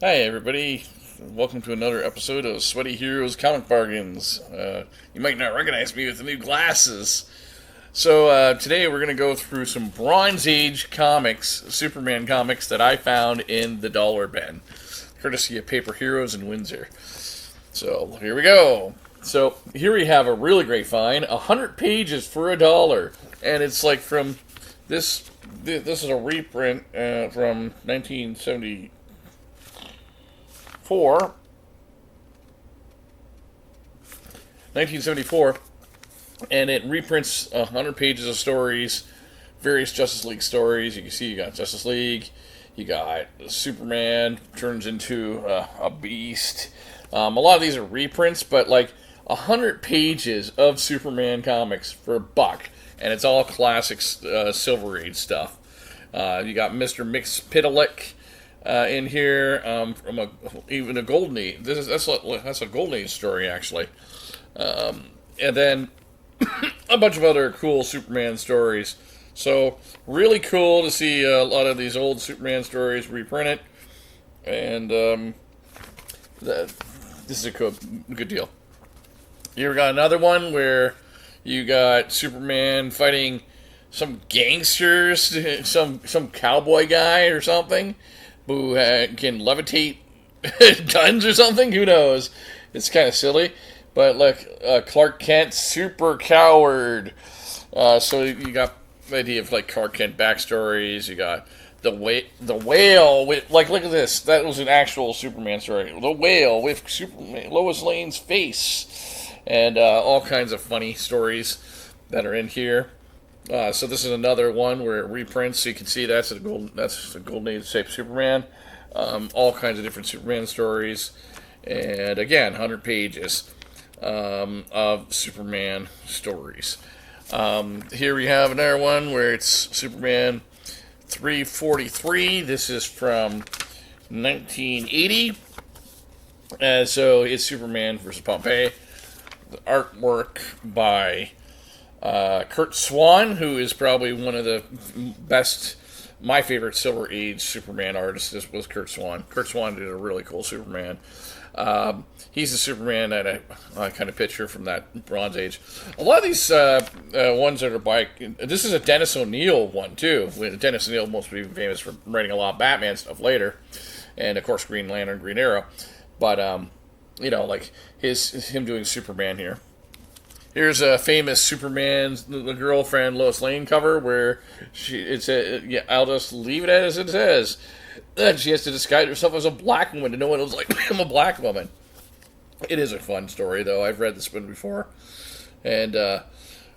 Hi, everybody. Welcome to another episode of Sweaty Heroes Comic Bargains. You might not recognize me with the new glasses. So, today we're going to go through some Bronze Age comics, Superman comics, that I found in the dollar bin, courtesy of Paper Heroes in Windsor. So, here we go. So, here we have a really great find 100 pages for $1. And it's like from this. This is a reprint from 1974, and it reprints 100 pages of stories, various Justice League stories. You can see you got Justice League, you got Superman turns into a beast. A lot of these are reprints, but like 100 pages of Superman comics for $1, and it's all classic Silver Age stuff. You got Mr. Mxyzptlk in here, from even a Golden Age. That's a Golden Age story actually, and then a bunch of other cool Superman stories. So really cool to see a lot of these old Superman stories reprinted, and this is a good deal. You got another one where you got Superman fighting some gangsters, some cowboy guy or something, who can levitate guns or something. Who knows? It's kind of silly, but like Clark Kent, super coward. So you got the idea of like Clark Kent backstories. You got the whale with, like, look at this. That was an actual Superman story. The whale with Superman, Lois Lane's face, and all kinds of funny stories that are in here. So this is another one where it reprints. So you can see that's a golden age type Superman. All kinds of different Superman stories, and again, 100 pages of Superman stories. Here we have another one where it's Superman 343. This is from 1980. So it's Superman versus Pompeii. The artwork by Curt Swan, who is probably one of the best, my favorite Silver Age Superman artist was Curt Swan. Curt Swan did a really cool Superman. He's the Superman that I kind of picture from that Bronze Age. A lot of these ones that are by, this is a Dennis O'Neil one too. Dennis O'Neil most be famous for writing a lot of Batman stuff later, and of course Green Lantern, Green Arrow. But like him doing Superman here. Here's a famous Superman's the girlfriend Lois Lane cover where I'll just leave it as it says. Then she has to disguise herself as a black woman to no one was like, I'm a black woman. It is a fun story though. I've read this one before, and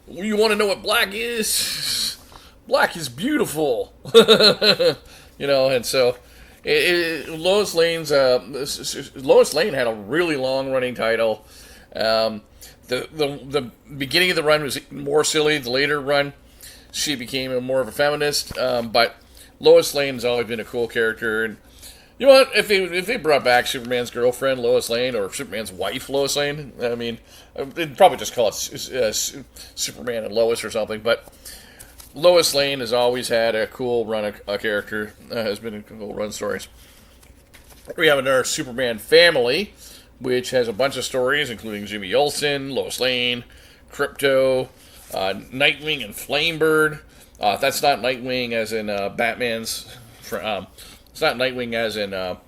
you want to know what black is? Black is beautiful, and so Lois Lane had a really long running title. The beginning of the run was more silly. The later run, she became more of a feminist. But Lois Lane's always been a cool character. And you know what? If they brought back Superman's girlfriend Lois Lane or Superman's wife Lois Lane, I mean, they'd probably just call it Superman and Lois or something. But Lois Lane has always had a cool run a character. Has been in cool run stories. We have another Superman family, which has a bunch of stories, including Jimmy Olsen, Lois Lane, Krypto, Nightwing, and Flamebird. That's not Nightwing as in Batman's. It's not Nightwing as in. Not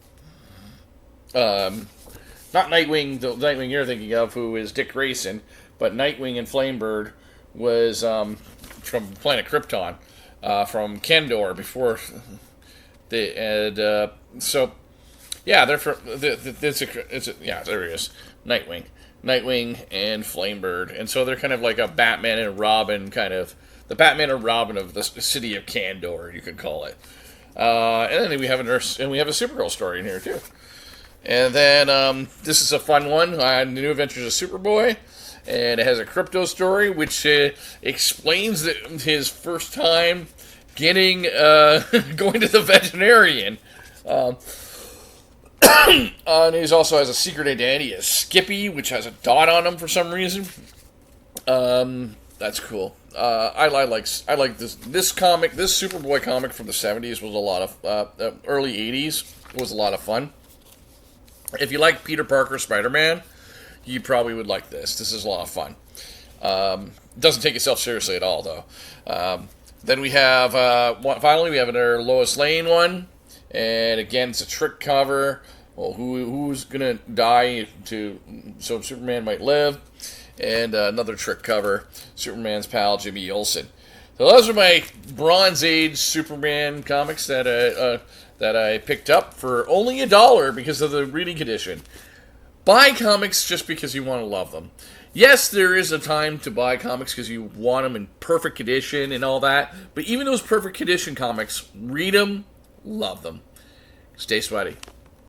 Nightwing, the Nightwing you're thinking of, who is Dick Grayson, but Nightwing and Flamebird was from planet Krypton, from Kendor before they had. So yeah, they're from. Yeah, there he is. Nightwing and Flamebird, and so they're kind of like a Batman and Robin kind of, the Batman and Robin of the city of Kandor, you could call it. And then we have a Supergirl story in here too. And then this is a fun one, The New Adventures of Superboy, and it has a Krypto story which explains his first time getting going to the veterinarian. And he also has a secret identity as Skippy, which has a dot on him for some reason. That's cool. I like this comic. This Superboy comic from the '70s was a lot of early '80s was a lot of fun. If you like Peter Parker Spider-Man, you probably would like this. This is a lot of fun. Doesn't take itself seriously at all, though. Then we have, finally, we have another Lois Lane one. And again, it's a trick cover. Well, who's going to die so Superman might live? And another trick cover, Superman's pal, Jimmy Olsen. So those are my Bronze Age Superman comics that I picked up for only $1 because of the reading condition. Buy comics just because you want to love them. Yes, there is a time to buy comics because you want them in perfect condition and all that. But even those perfect condition comics, read them, love them. Stay sweaty.